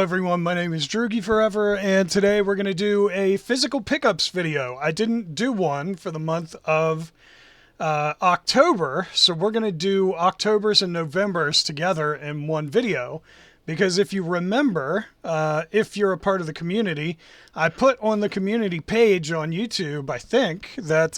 everyone, my name is Droogie Forever, and today we're going to do a physical pickups video. I didn't do one for the month of October, so we're going to do Octobers and Novembers together in one video. Because if you remember, if you're a part of the community, I put on the community page on YouTube, I think, that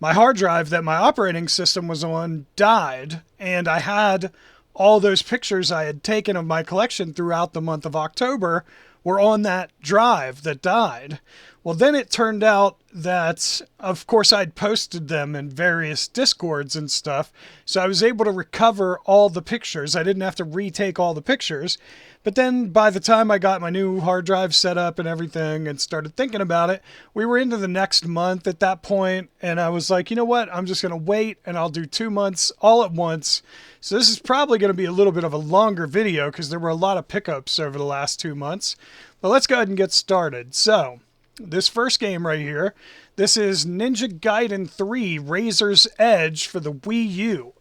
my hard drive that my operating system was on died, and I had all those pictures I had taken of my collection throughout the month of October were on that drive that died. Well, then it turned out that, of course, I'd posted them in various Discords and stuff, so I was able to recover all the pictures. I didn't have to retake all the pictures. But then by the time I got my new hard drive set up and everything and started thinking about it, we were into the next month at that point, and I was like, you know what, I'm just going to wait and I'll do 2 months all at once. So this is probably going to be a little bit of a longer video because there were a lot of pickups over the last 2 months. But let's go ahead and get started. So this first game right here, this is Ninja Gaiden 3 Razor's Edge for the Wii U.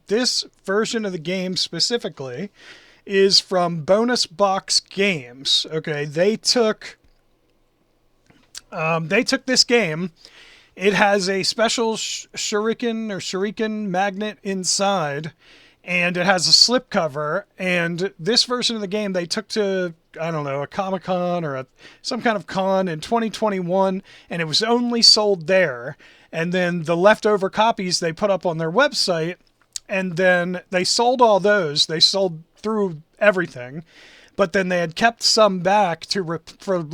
This version of the game specifically is from Bonus Box Games. Okay, they took this game. It has a special shuriken magnet inside, and it has a slipcover. And this version of the game they took to, I don't know, a Comic-Con or some kind of con in 2021, and it was only sold there. And then the leftover copies they put up on their website, and then they sold all those. They sold through everything, but then they had kept some back for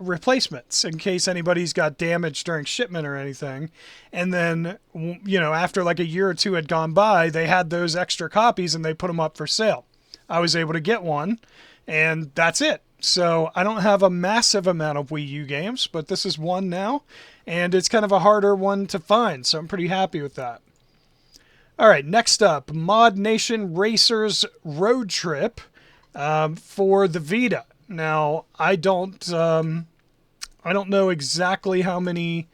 replacements in case anybody's got damaged during shipment or anything. And then, you know, after like a year or two had gone by, they had those extra copies and they put them up for sale. I was able to get one, and that's it. So I don't have a massive amount of Wii U games, but this is one now, and it's kind of a harder one to find, so I'm pretty happy with that. All right, next up, Mod Nation Racers Road Trip for the Vita. Now, I don't know exactly how many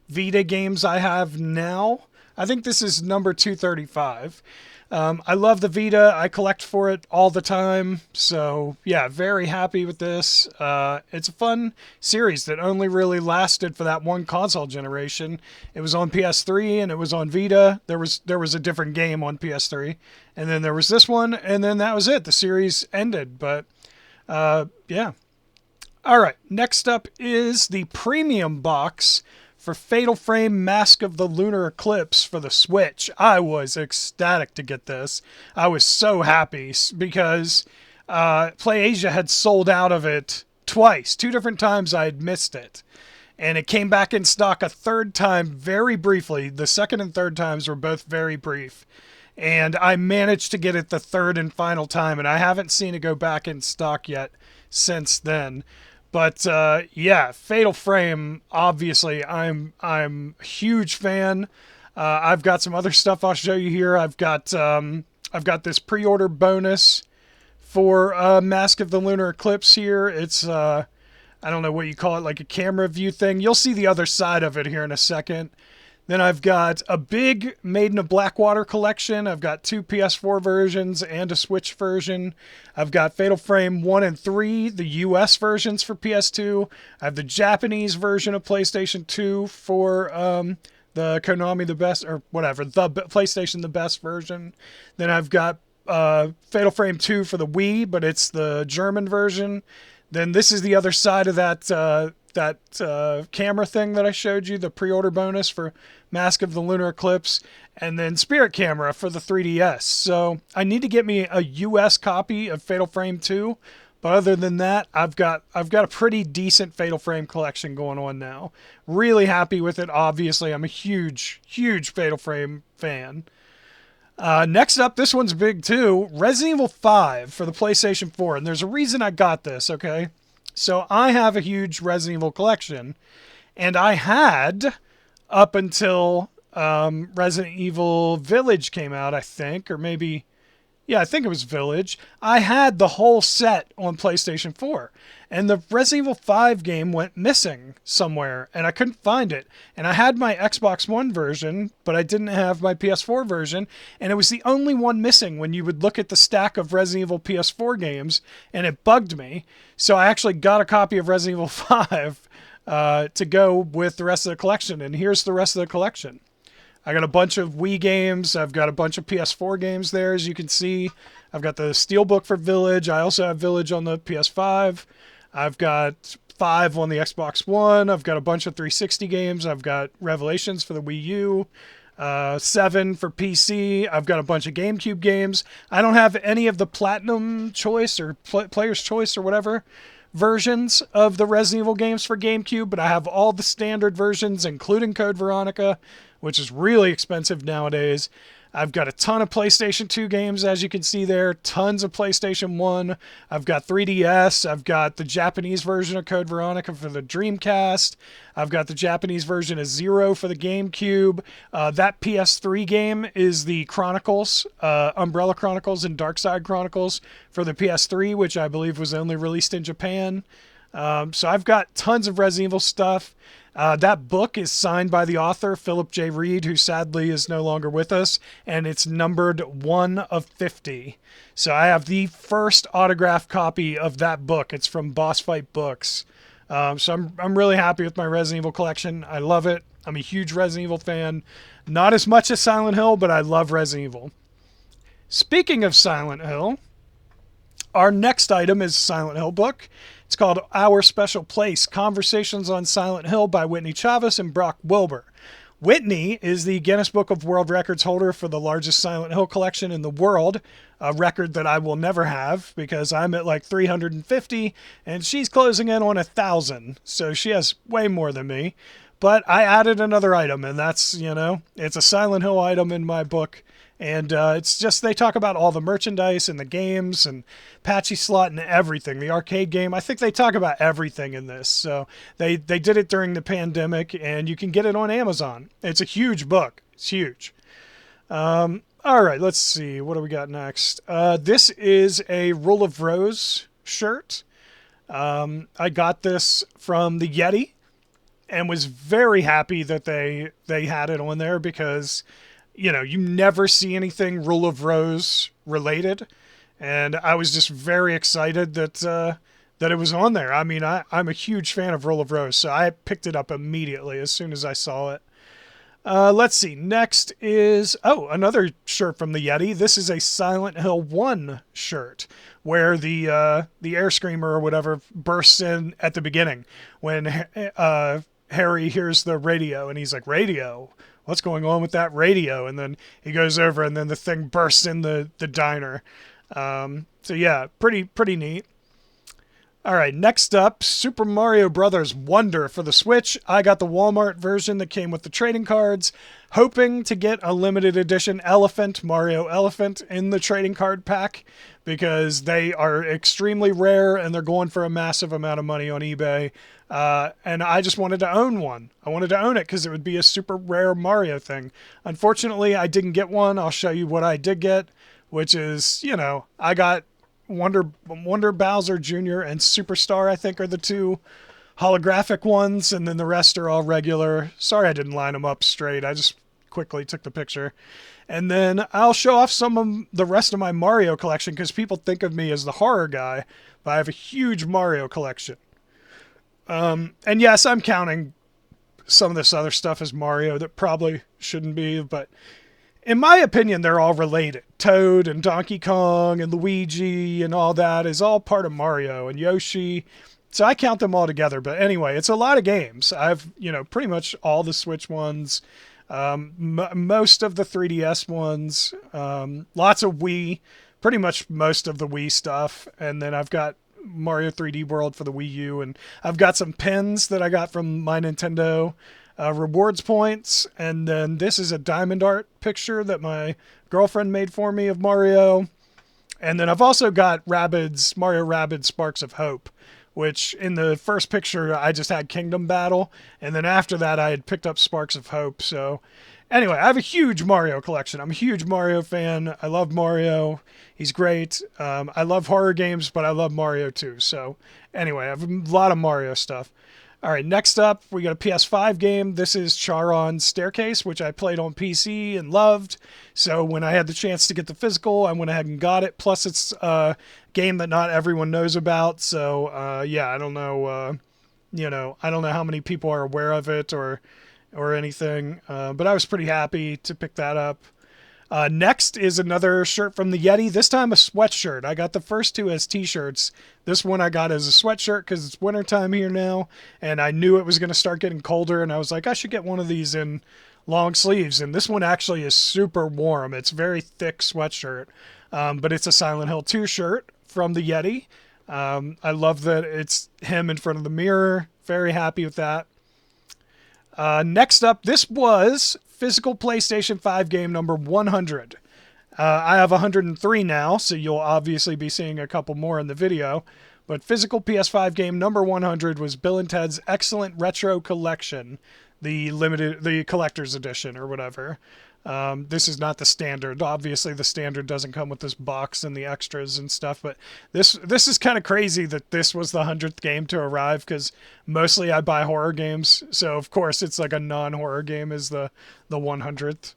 Vita games I have now. I think this is number 235. I love the Vita. I collect for it all the time. So, yeah, very happy with this. It's a fun series that only really lasted for that one console generation. It was on PS3 and it was on Vita. There was a different game on PS3. And then there was this one, and then that was it. The series ended. But, yeah. All right, next up is the premium box for Fatal Frame Mask of the Lunar Eclipse for the Switch. I was ecstatic to get this. I was so happy because PlayAsia had sold out of it twice. 2 different times I had missed it. And it came back in stock a third time very briefly. The second and third times were both very brief. And I managed to get it the third and final time, and I haven't seen it go back in stock yet since then. But yeah, Fatal Frame, obviously, I'm a huge fan. I've got some other stuff I'll show you here. I've got this pre-order bonus for Mask of the Lunar Eclipse here. It's I don't know what you call it, like a camera view thing. You'll see the other side of it here in a second. Then I've got a big Maiden of Blackwater collection. I've got 2 PS4 versions and a Switch version. I've got Fatal Frame 1 and 3, the US versions for PS2. I have the Japanese version of PlayStation 2 for the Konami the best, or whatever, the PlayStation the best version. Then I've got Fatal Frame 2 for the Wii, but it's the German version. Then this is the other side of that camera thing that I showed you, the pre-order bonus for Mask of the Lunar Eclipse, and then Spirit Camera for the 3DS. So I need to get me a US copy of Fatal Frame 2, but other than that, I've got a pretty decent Fatal Frame collection going on now. Really happy with it, obviously. I'm a huge Fatal Frame fan. Next up, this one's big too, Resident Evil 5 for the PlayStation 4, and there's a reason I got this, okay? So I have a huge Resident Evil collection, and I had up until Resident Evil Village came out, I think, or maybe Yeah, I think it was Village. I had the whole set on PlayStation 4, and the Resident Evil 5 game went missing somewhere, and I couldn't find it. And I had my Xbox One version, but I didn't have my PS4 version, and it was the only one missing when you would look at the stack of Resident Evil PS4 games, and it bugged me. So I actually got a copy of Resident Evil 5 to go with the rest of the collection, and here's the rest of the collection. I got a bunch of Wii games. I've got a bunch of PS4 games there, as you can see. I've got the Steelbook for Village. I also have Village on the PS5. I've got 5 on the Xbox One. I've got a bunch of 360 games. I've got Revelations for the Wii U. 7 for PC. I've got a bunch of GameCube games. I don't have any of the Platinum Choice or Player's Choice or whatever versions of the Resident Evil games for GameCube, but I have all the standard versions, including Code Veronica, which is really expensive nowadays. I've got a ton of PlayStation 2 games, as you can see there, tons of PlayStation 1. I've got 3DS. I've got the Japanese version of Code Veronica for the Dreamcast. I've got the Japanese version of Zero for the GameCube. That PS3 game is the Chronicles, Umbrella Chronicles and Darkside Chronicles for the PS3, which I believe was only released in Japan. So I've got tons of Resident Evil stuff. That book is signed by the author, Philip J. Reed, who sadly is no longer with us, and it's numbered 1 of 50. So I have the first autographed copy of that book. It's from Boss Fight Books. So I'm really happy with my Resident Evil collection. I love it. I'm a huge Resident Evil fan. Not as much as Silent Hill, but I love Resident Evil. Speaking of Silent Hill, our next item is a Silent Hill book. It's called Our Special Place, Conversations on Silent Hill by Whitney Chavez and Brock Wilbur. Whitney is the Guinness Book of World Records holder for the largest Silent Hill collection in the world, a record that I will never have because I'm at like 350 and she's closing in on 1,000. So she has way more than me. But I added another item, and that's, it's a Silent Hill item in my book. And it's just, they talk about all the merchandise and the games and Patchy Slot and everything. The arcade game, I think they talk about everything in this. So they did it during the pandemic, and you can get it on Amazon. It's a huge book. It's huge. All right, let's see. What do we got next? This is a Rule of Rose shirt. I got this from the Yeti and was very happy that they had it on there because you never see anything Rule of Rose related. And I was just very excited that it was on there. I mean, I'm a huge fan of Rule of Rose, so I picked it up immediately as soon as I saw it. Let's see. Next is, another shirt from the Yeti. This is a Silent Hill 1 shirt where the air screamer or whatever bursts in at the beginning when Harry hears the radio and he's like, radio? What's going on with that radio? And then he goes over and then the thing bursts in the diner. So yeah, pretty neat. All right, next up, Super Mario Brothers Wonder for the Switch. I got the Walmart version that came with the trading cards, hoping to get a limited edition Mario Elephant in the trading card pack because they are extremely rare and they're going for a massive amount of money on eBay. And I just wanted to own one. I wanted to own it because it would be a super rare Mario thing. Unfortunately, I didn't get one. I'll show you what I did get, which is, I got Wonder Bowser Jr. and Superstar, I think, are the 2 holographic ones, and then the rest are all regular. Sorry I didn't line them up straight. I just quickly took the picture. And then I'll show off some of the rest of my Mario collection because people think of me as the horror guy, but I have a huge Mario collection. And yes, I'm counting some of this other stuff as Mario that probably shouldn't be, but in my opinion, they're all related. Toad and Donkey Kong and Luigi and all that is all part of Mario and Yoshi. So I count them all together. But anyway, it's a lot of games. I've, pretty much all the Switch ones, most of the 3DS ones, lots of Wii, pretty much most of the Wii stuff. And then I've got Mario 3D World for the Wii U. And I've got some pins that I got from my Nintendo rewards points, and then this is a diamond art picture that my girlfriend made for me of Mario. And then I've also got Mario Rabbids Sparks of Hope, which in the first picture I just had Kingdom Battle, and then after that I had picked up Sparks of Hope. So Anyway, I have a huge Mario collection. I'm a huge Mario fan. I love Mario. He's great. I love horror games, but I love Mario too. So anyway, I have a lot of Mario stuff. All right, next up, we got a PS5 game. This is Charon's Staircase, which I played on PC and loved. So when I had the chance to get the physical, I went ahead and got it. Plus, it's a game that not everyone knows about. So yeah, I don't know. I don't know how many people are aware of it or anything. But I was pretty happy to pick that up. Next is another shirt from the Yeti, this time a sweatshirt. I got the first two as t-shirts. This one I got as a sweatshirt because it's wintertime here now, and I knew it was going to start getting colder, and I was like, I should get one of these in long sleeves, and this one actually is super warm. It's a very thick sweatshirt, but it's a Silent Hill 2 shirt from the Yeti. I love that it's him in front of the mirror. Very happy with that. Next up, this was physical PlayStation 5 game number 100. I have 103 now, so you'll obviously be seeing a couple more in the video. But physical PS5 game number 100 was Bill and Ted's Excellent Retro Collection, the collector's edition or whatever. This is not the standard. Obviously, the standard doesn't come with this box and the extras and stuff, but this is kind of crazy that this was the 100th game to arrive, because mostly I buy horror games, so of course it's like a non-horror game is the 100th.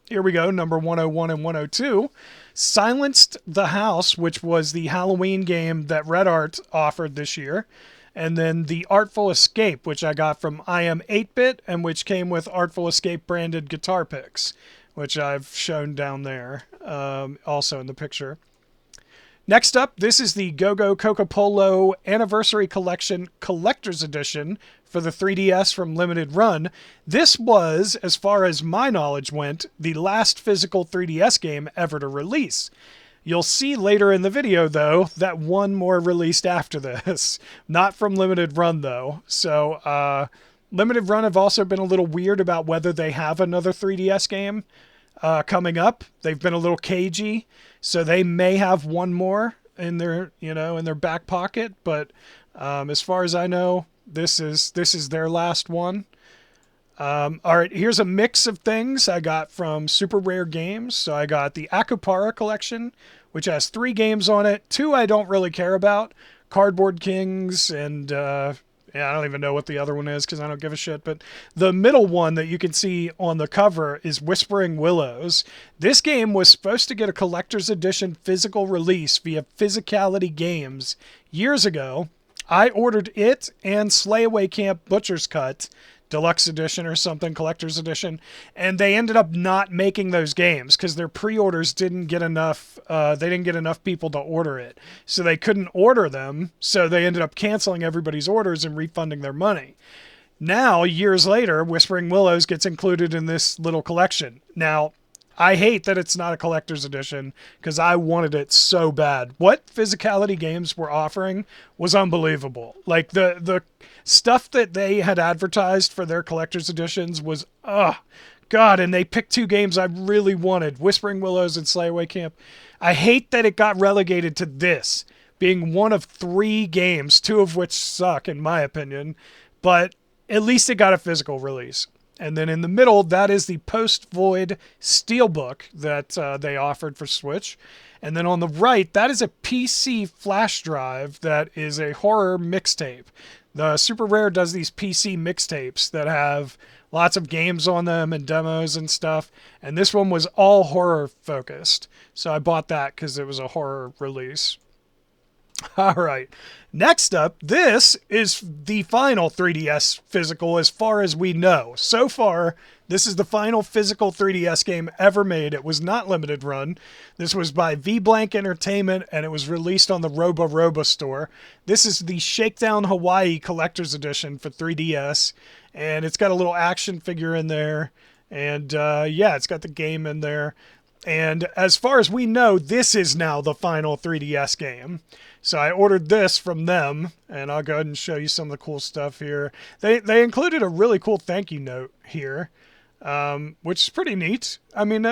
Here we go, number 101 and 102. Silenced the House, which was the Halloween game that Red Art offered this year. And then The Artful Escape, which I got from I Am 8-Bit, and which came with Artful Escape branded guitar picks, which I've shown down there, also in the picture. Next up, this is the Go-Go Coca-Polo Anniversary Collection Collector's Edition for the 3DS from Limited Run. This was, as far as my knowledge went, the last physical 3DS game ever to release. You'll see later in the video, though, that one more released after this. Not from Limited Run, though. So, Limited Run have also been a little weird about whether they have another 3DS game coming up. They've been a little cagey, so they may have one more in their, in their back pocket. But as far as I know, this is their last one. All right, here's a mix of things I got from Super Rare Games. So I got the Akupara collection, which has 3 games on it. 2 I don't really care about. Cardboard Kings and, I don't even know what the other one is because I don't give a shit. But the middle one that you can see on the cover is Whispering Willows. This game was supposed to get a collector's edition physical release via Physicality Games years ago. I ordered it and Slayaway Camp Butcher's Cut Deluxe Edition or something, Collector's Edition, and they ended up not making those games because their pre-orders didn't get enough, they didn't get enough people to order it. So they couldn't order them, so they ended up canceling everybody's orders and refunding their money. Now, years later, Whispering Willows gets included in this little collection. Now, I hate that it's not a collector's edition because I wanted it so bad. What Physicality Games were offering was unbelievable. Like the stuff that they had advertised for their collector's editions was, God, and they picked 2 games I really wanted, Whispering Willows and Slayaway Camp. I hate that it got relegated to this, being one of 3 games, 2 of which suck in my opinion, but at least it got a physical release. And then in the middle, that is the Post-Void Steelbook that they offered for Switch. And then on the right, that is a PC flash drive that is a horror mixtape. The Super Rare does these PC mixtapes that have lots of games on them and demos and stuff. And this one was all horror focused. So I bought that because it was a horror release. All right. Next up, this is the final 3DS physical as far as we know. So far, this is the final physical 3DS game ever made. It was not Limited Run. This was by V-Blank Entertainment, and it was released on the Robo Robo store. This is the Shakedown Hawaii Collector's Edition for 3DS, and it's got a little action figure in there, and it's got the game in there. And as far as we know, this is now the final 3DS game. So I ordered this from them, and I'll go ahead and show you some of the cool stuff here. They included a really cool thank you note here, which is pretty neat. I mean,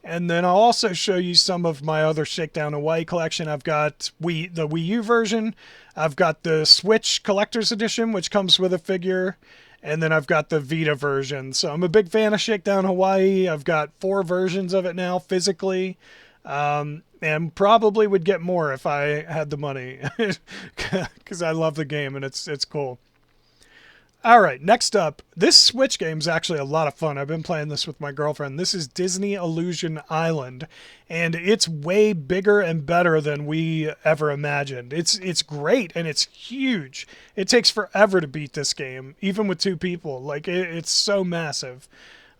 And then I'll also show you some of my other Shakedown Hawaii collection. I've got the Wii U version. I've got the Switch Collector's Edition, which comes with a figure. And then I've got the Vita version. So I'm a big fan of Shakedown Hawaii. I've got 4 versions of it now physically. And probably would get more if I had the money. Because I love the game and it's cool. All right, next up, this Switch game is actually a lot of fun. I've been playing this with my girlfriend. This is Disney Illusion Island, and it's way bigger and better than we ever imagined. It's great, and it's huge. It takes forever to beat this game, even with 2 people. Like, it's so massive.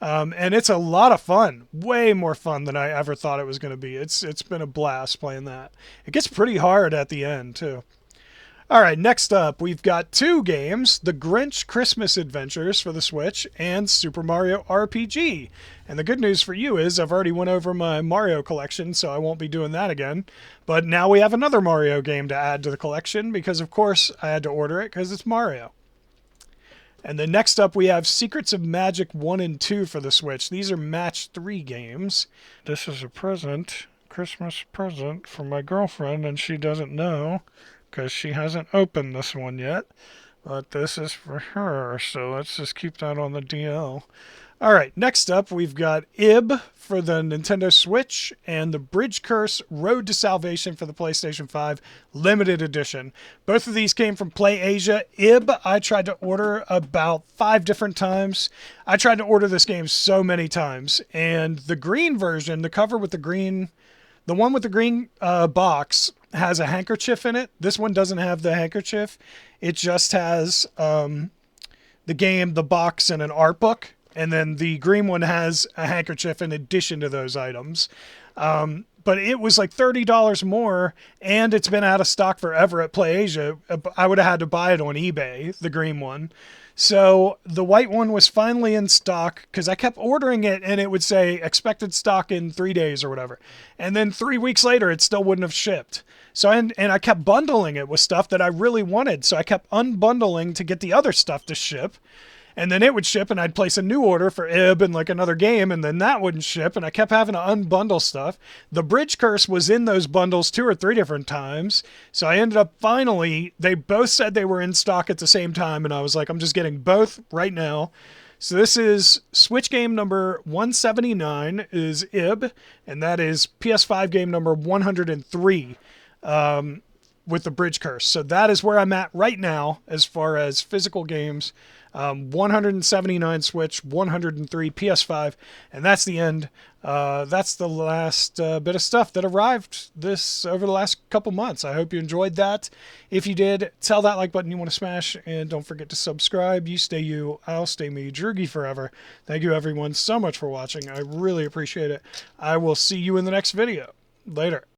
And it's a lot of fun. Way more fun than I ever thought it was going to be. It's been a blast playing that. It gets pretty hard at the end, too. All right, next up, we've got 2 games, The Grinch Christmas Adventures for the Switch and Super Mario RPG. And the good news for you is I've already went over my Mario collection, so I won't be doing that again. But now we have another Mario game to add to the collection because, of course, I had to order it because it's Mario. And then next up, we have Secrets of Magic 1 and 2 for the Switch. These are match 3 games. This is a present, Christmas present for my girlfriend, and she doesn't know, because she hasn't opened this one yet, but this is for her, so let's just keep that on the DL. All right, next up, we've got IB for the Nintendo Switch and the Bridge Curse Road to Salvation for the PlayStation 5 Limited Edition. Both of these came from PlayAsia. IB, I tried to order about 5 different times. I tried to order this game so many times, and the green version, the cover with the green... The one with the green box has a handkerchief in it. This one doesn't have the handkerchief. It just has the game, the box, and an art book. And then the green one has a handkerchief in addition to those items. But it was like $30 more, and it's been out of stock forever at PlayAsia. I would have had to buy it on eBay, the green one. So the white one was finally in stock because I kept ordering it and it would say expected stock in 3 days or whatever. And then 3 weeks later, it still wouldn't have shipped. So and I kept bundling it with stuff that I really wanted. So I kept unbundling to get the other stuff to ship. And then it would ship and I'd place a new order for IB and like another game, and then that wouldn't ship, and I kept having to unbundle stuff. The Bridge Curse was in those bundles 2 or 3 different times. So I ended up finally, they both said they were in stock at the same time, and I was like, I'm just getting both right now. So this is Switch game number 179 is IB, and that is PS5 game number 103 with the Bridge Curse. So that is where I'm at right now as far as physical games. 179 Switch, 103 PS5, and that's the end. That's the last bit of stuff that arrived over the last couple months. I hope you enjoyed that. If you did, tell that like button you want to smash, and don't forget to subscribe. You stay you, I'll stay me, Drugi forever. Thank you everyone so much for watching. I really appreciate it. I will see you in the next video. Later.